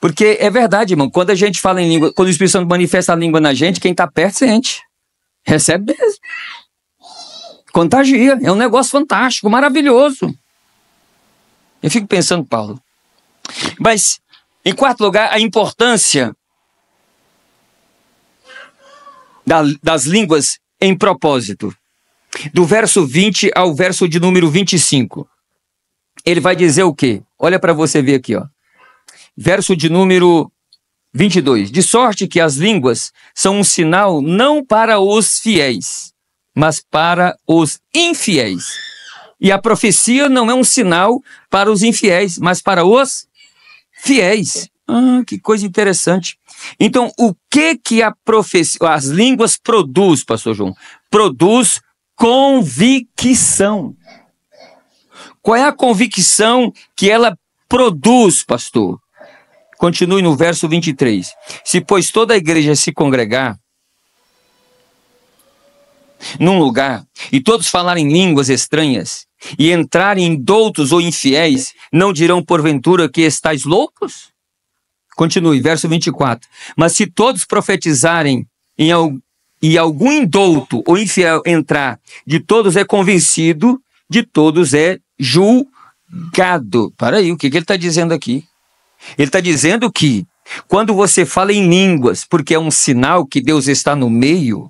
Porque é verdade, irmão, quando a gente fala em língua, quando o Espírito Santo manifesta a língua na gente, quem está perto sente. Recebe mesmo. Contagia. É um negócio fantástico, maravilhoso. Eu fico pensando, Paulo. Mas, em quarto lugar, a importância das línguas em propósito. Do verso 20 ao verso de número 25. Ele vai dizer o quê? Olha para você ver aqui, ó. Verso de número 22. De sorte que as línguas são um sinal não para os fiéis, mas para os infiéis. E a profecia não é um sinal para os infiéis, mas para os fiéis. Que coisa interessante. Então, o que a profecia, as línguas produz, pastor João? Produz convicção. Qual é a convicção que ela produz, pastor? Continue no verso 23. Se, pois, toda a igreja se congregar num lugar, e todos falarem línguas estranhas, e entrarem em doutos ou infiéis, não dirão porventura que estáis loucos? Continue, verso 24. Mas se todos profetizarem e algum indouto ou infiel entrar, de todos é convencido, de todos é julgado. Para aí, o que ele está dizendo aqui? Ele está dizendo que quando você fala em línguas, porque é um sinal que Deus está no meio,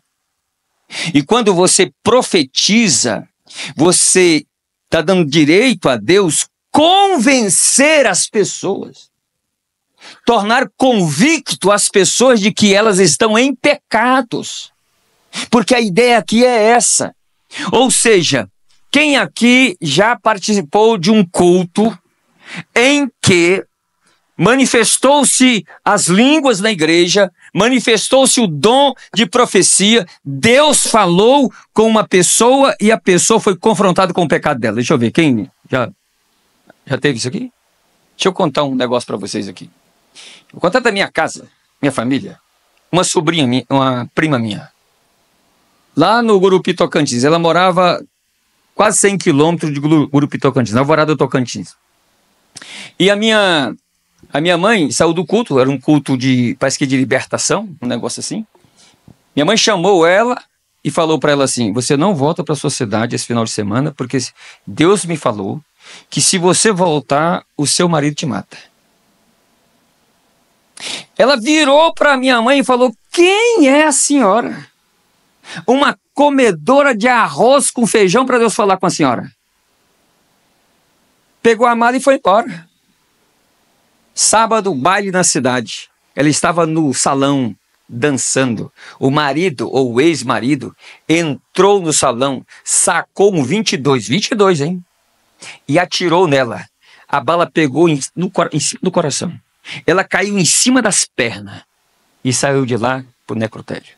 e quando você profetiza, você está dando direito a Deus convencer as pessoas, tornar convicto as pessoas de que elas estão em pecados. Porque a ideia aqui é essa. Ou seja, quem aqui já participou de um culto em que manifestou-se as línguas na igreja, manifestou-se o dom de profecia, Deus falou com uma pessoa e a pessoa foi confrontada com o pecado dela? Deixa eu ver, quem já teve isso aqui? Deixa eu contar um negócio para vocês aqui. Vou contar da minha casa, minha família. Uma sobrinha minha, uma prima minha, lá no Gurupi, Tocantins. Ela morava quase 100 quilômetros de Gurupi, Tocantins, na Alvorada, Tocantins. E a minha mãe saiu do culto, era um culto parece que de libertação, um negócio assim. Minha mãe chamou ela e falou para ela assim: você não volta para a sua cidade esse final de semana, porque Deus me falou que se você voltar, o seu marido te mata. Ela virou para minha mãe e falou: quem é a senhora? Uma comedora de arroz com feijão para Deus falar com a senhora. Pegou a mala e foi embora. Sábado, baile na cidade. Ela estava no salão dançando. O marido, ou o ex-marido, entrou no salão, sacou um 22, hein? E atirou nela. A bala pegou no coração. Ela caiu em cima das pernas e saiu de lá pro necrotério.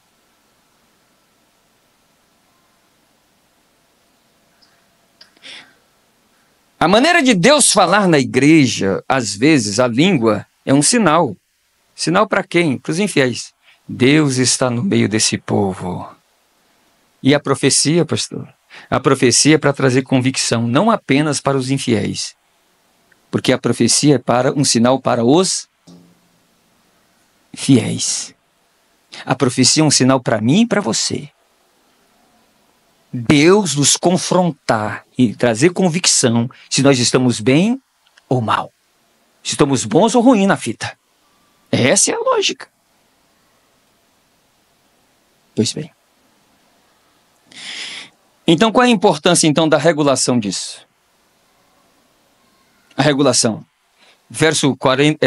A maneira de Deus falar na igreja, às vezes, a língua é um sinal. Sinal para quem? Para os infiéis. Deus está no meio desse povo. E a profecia, pastor? A profecia é para trazer convicção, não apenas para os infiéis. Porque a profecia é um sinal para os fiéis. A profecia é um sinal para mim e para você. Deus nos confrontar e trazer convicção se nós estamos bem ou mal. Se estamos bons ou ruins na fita. Essa é a lógica. Pois bem. Então, qual é a importância, então, da regulação disso? A regulação. verso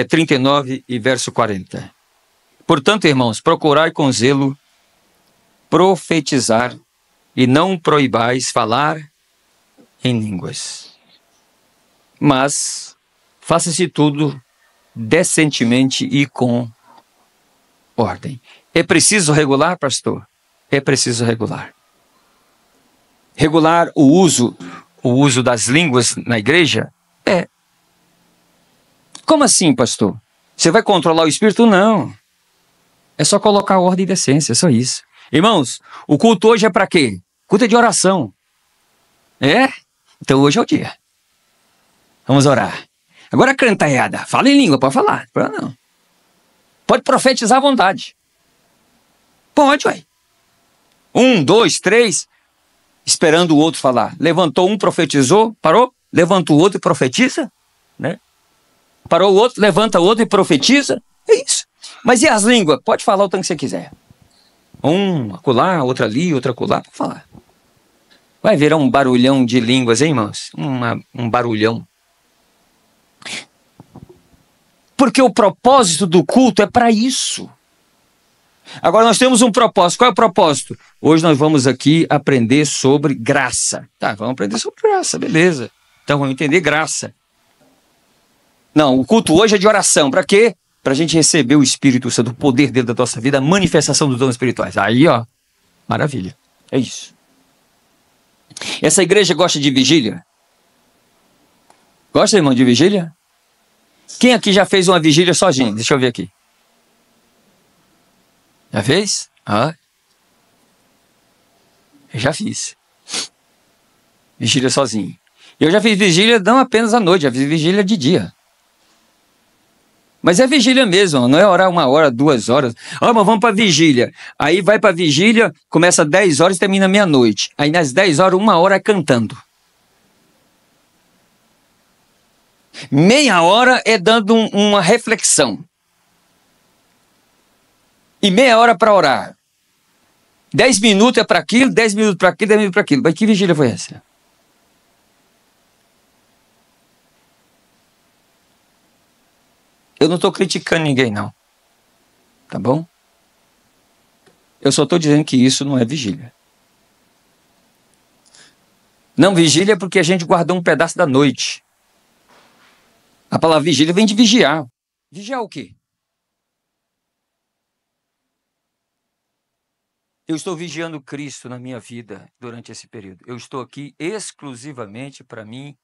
39 e verso 40. Portanto, irmãos, procurai com zelo profetizar e não proibais falar em línguas. Mas faça-se tudo decentemente e com ordem. É preciso regular, pastor? É preciso regular. Regular o uso das línguas na igreja? É. Como assim, pastor? Você vai controlar o espírito? Não. É só colocar ordem e decência, é só isso. Irmãos, o culto hoje é para quê? Culto é de oração. É? Então hoje é o dia. Vamos orar. Agora cantaiada, fala em língua, pode falar. Não. Pode profetizar à vontade. Pode, ué. 1, 2, 3, esperando o outro falar. Levantou um, profetizou, parou, levanta o outro e profetiza, né? Parou o outro, levanta o outro e profetiza. É isso. Mas e as línguas? Pode falar o tanto que você quiser. Um acolá, outra ali, outra acolá, pode falar. Vai virar um barulhão de línguas, hein, irmãos? Um barulhão. Porque o propósito do culto é para isso. Agora nós temos um propósito. Qual é o propósito? Hoje nós vamos aqui aprender sobre graça. Tá, vamos aprender sobre graça, beleza. Então vamos entender graça. Não, o culto hoje é de oração. Para quê? Para a gente receber o Espírito Santo, o poder dele da nossa vida, a manifestação dos dons espirituais. Aí, ó, maravilha. É isso. Essa igreja gosta de vigília? Gosta, irmão, de vigília? Quem aqui já fez uma vigília sozinho? Deixa eu ver aqui. Já fez? Ah. Eu já fiz. Vigília sozinho. Eu já fiz vigília não apenas à noite, já fiz vigília de dia. Mas é vigília mesmo, não é orar 1 hora, 2 horas. Ó, mas vamos para vigília. Aí vai para vigília, começa às 10 horas e termina meia-noite. Aí nas 10 horas, 1 hora é cantando. Meia hora é dando uma reflexão. E meia hora para orar. 10 minutos é para aquilo, 10 minutos para aquilo, 10 minutos para aquilo. Mas que vigília foi essa? Eu não estou criticando ninguém, não. Tá bom? Eu só estou dizendo que isso não é vigília. Não, vigília é porque a gente guardou um pedaço da noite. A palavra vigília vem de vigiar. Vigiar o quê? Eu estou vigiando Cristo na minha vida durante esse período. Eu estou aqui exclusivamente para mim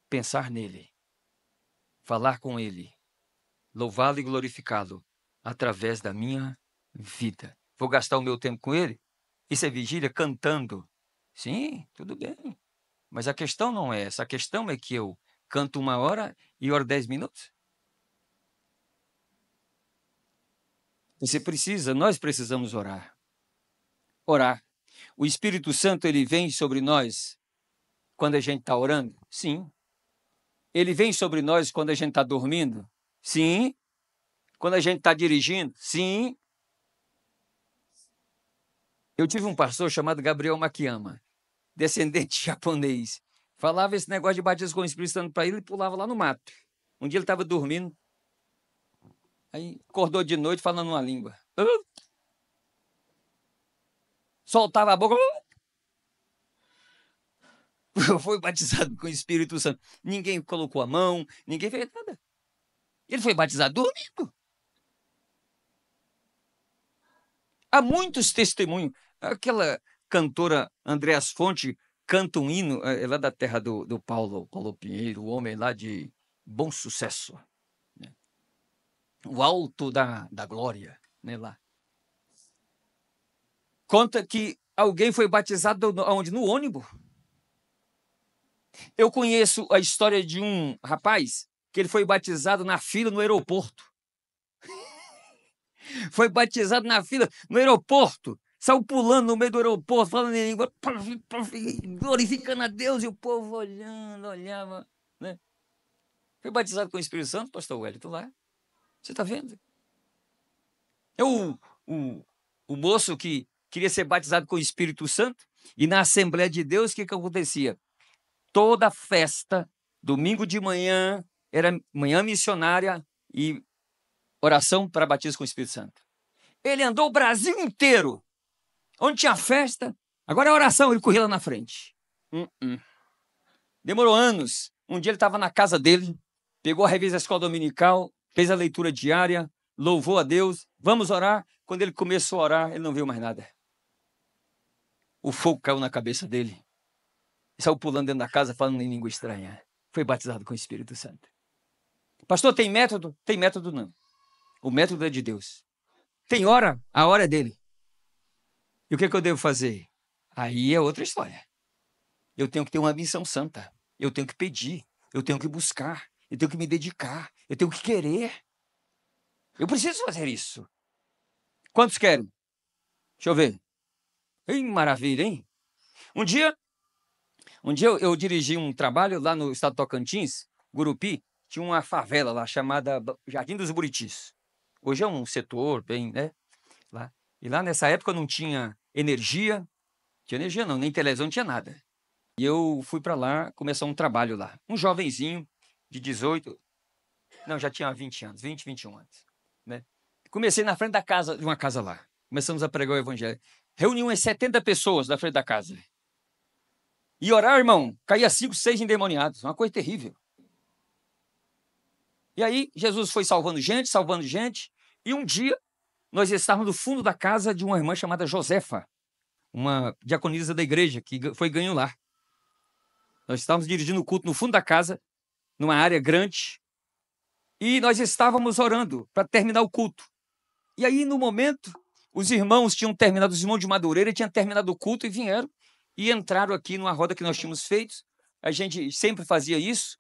pensar nele, falar com ele, louvá-lo e glorificá-lo através da minha vida. Vou gastar o meu tempo com ele? Isso é vigília cantando? Sim, tudo bem. Mas a questão não é essa. A questão é que eu canto 1 hora e oro 10 minutos. Você precisa, nós precisamos orar. Orar. O Espírito Santo, ele vem sobre nós quando a gente está orando? Sim. Ele vem sobre nós quando a gente está dormindo? Sim. Quando a gente está dirigindo? Sim. Eu tive um pastor chamado Gabriel Makiyama, descendente japonês. Falava esse negócio de batismo com o Espírito Santo para ele e pulava lá no mato. Um dia ele estava dormindo, aí acordou de noite falando uma língua. Soltava a boca. Foi batizado com o Espírito Santo. Ninguém colocou a mão, ninguém fez nada. Ele foi batizado dormindo. Há muitos testemunhos. Aquela cantora Andréas Fonte canta um hino, ela é da terra do Paulo Pinheiro, o homem lá de bom sucesso. Né? O alto da glória, né, lá. Conta que alguém foi batizado onde? No ônibus. Eu conheço a história de um rapaz que ele foi batizado na fila no aeroporto. Foi batizado na fila no aeroporto. Saiu pulando no meio do aeroporto, falando em língua, glorificando a Deus, e o povo olhando, olhava. Né? Foi batizado com o Espírito Santo, pastor Wellington, lá. Você está vendo? É o moço que queria ser batizado com o Espírito Santo, e na Assembleia de Deus, o que acontecia? Toda festa, domingo de manhã, era manhã missionária e oração para batismo com o Espírito Santo. Ele andou o Brasil inteiro. Onde tinha festa, agora é oração, ele corria lá na frente. Demorou anos. Um dia ele estava na casa dele, pegou a revista da escola dominical, fez a leitura diária, louvou a Deus, vamos orar. Quando ele começou a orar, ele não viu mais nada. O fogo caiu na cabeça dele. Saiu pulando dentro da casa, falando em língua estranha. Foi batizado com o Espírito Santo. Pastor, tem método? Tem método não. O método é de Deus. Tem hora? A hora é dele. E o que eu devo fazer? Aí é outra história. Eu tenho que ter uma missão santa. Eu tenho que pedir. Eu tenho que buscar. Eu tenho que me dedicar. Eu tenho que querer. Eu preciso fazer isso. Quantos querem? Deixa eu ver. Maravilha, hein? Um dia eu dirigi um trabalho lá no estado de Tocantins, Gurupi. Tinha uma favela lá chamada Jardim dos Buritis. Hoje é um setor bem, né? Lá. E lá nessa época não tinha energia. Tinha energia não, nem televisão, não tinha nada. E eu fui para lá começar um trabalho lá. Um jovenzinho de 18, não, já tinha 20 anos, 20, 21 anos. Né? Comecei na frente de uma casa lá. Começamos a pregar o evangelho. Reuni umas 70 pessoas na frente da casa. E orar, irmão, caía 5, 6 endemoniados. Uma coisa terrível. E aí, Jesus foi salvando gente. E um dia, nós estávamos no fundo da casa de uma irmã chamada Josefa, uma diaconisa da igreja, que foi ganho lá. Nós estávamos dirigindo o culto no fundo da casa, numa área grande, e nós estávamos orando para terminar o culto. E aí, no momento, os irmãos de Madureira tinham terminado o culto e vieram e entraram aqui numa roda que nós tínhamos feito. A gente sempre fazia isso,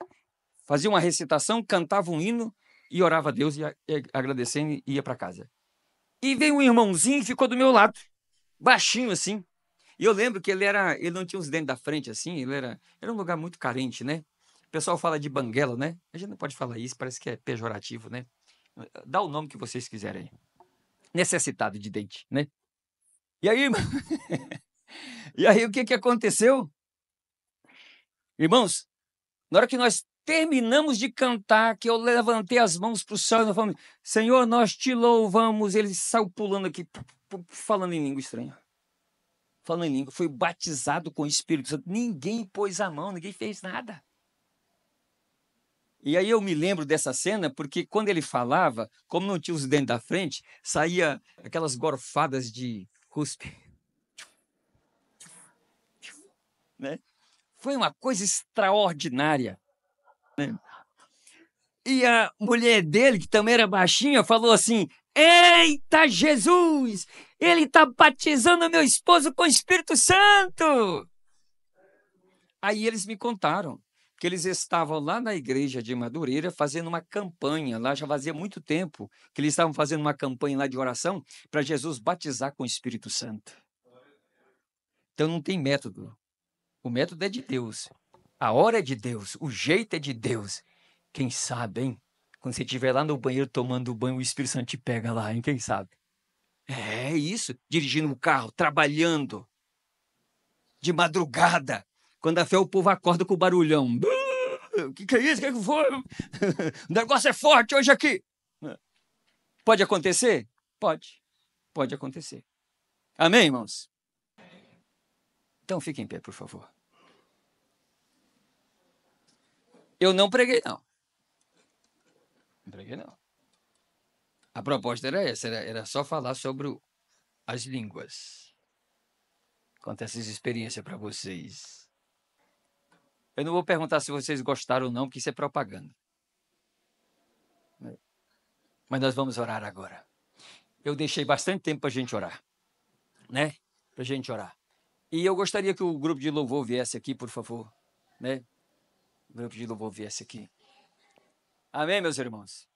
fazia uma recitação, cantava um hino e orava a Deus, e agradecendo e ia para casa. E veio um irmãozinho e ficou do meu lado, baixinho assim. E eu lembro que ele não tinha os dentes da frente assim, era um lugar muito carente, né? O pessoal fala de banguela, né? A gente não pode falar isso, parece que é pejorativo, né? Dá o nome que vocês quiserem. Necessitado de dente, né? E aí, o que aconteceu? Irmãos, na hora que nós terminamos de cantar, que eu levantei as mãos para o céu e nós falamos, Senhor, nós te louvamos. Ele saiu pulando aqui, falando em língua estranha. Falando em língua, foi batizado com o Espírito Santo. Ninguém pôs a mão, ninguém fez nada. E aí eu me lembro dessa cena, porque quando ele falava, como não tinha os dentes da frente, saía aquelas gorfadas de cuspe. Né? Foi uma coisa extraordinária. Né? E a mulher dele, que também era baixinha, falou assim, eita Jesus, ele está batizando meu esposo com o Espírito Santo. Aí eles me contaram que eles estavam lá na igreja de Madureira fazendo uma campanha, lá já fazia muito tempo, que eles estavam fazendo uma campanha lá de oração para Jesus batizar com o Espírito Santo. Então não tem método. O método é de Deus. A hora é de Deus. O jeito é de Deus. Quem sabe, hein? Quando você estiver lá no banheiro tomando banho, o Espírito Santo te pega lá, hein? Quem sabe? É isso. Dirigindo o carro, trabalhando. De madrugada. Quando a fé o povo acorda com o barulhão. O que é isso? O que foi? O negócio é forte hoje aqui. Pode acontecer? Pode. Pode acontecer. Amém, irmãos? Então fiquem em pé, por favor. Eu não preguei, não. Não preguei, não. A proposta era essa, era só falar sobre as línguas. Contar essas experiências para vocês. Eu não vou perguntar se vocês gostaram ou não, porque isso é propaganda. Mas nós vamos orar agora. Eu deixei bastante tempo para a gente orar. Né? Para a gente orar. E eu gostaria que o grupo de louvor viesse aqui, por favor. Né? O grupo de louvor viesse aqui. Amém, meus irmãos?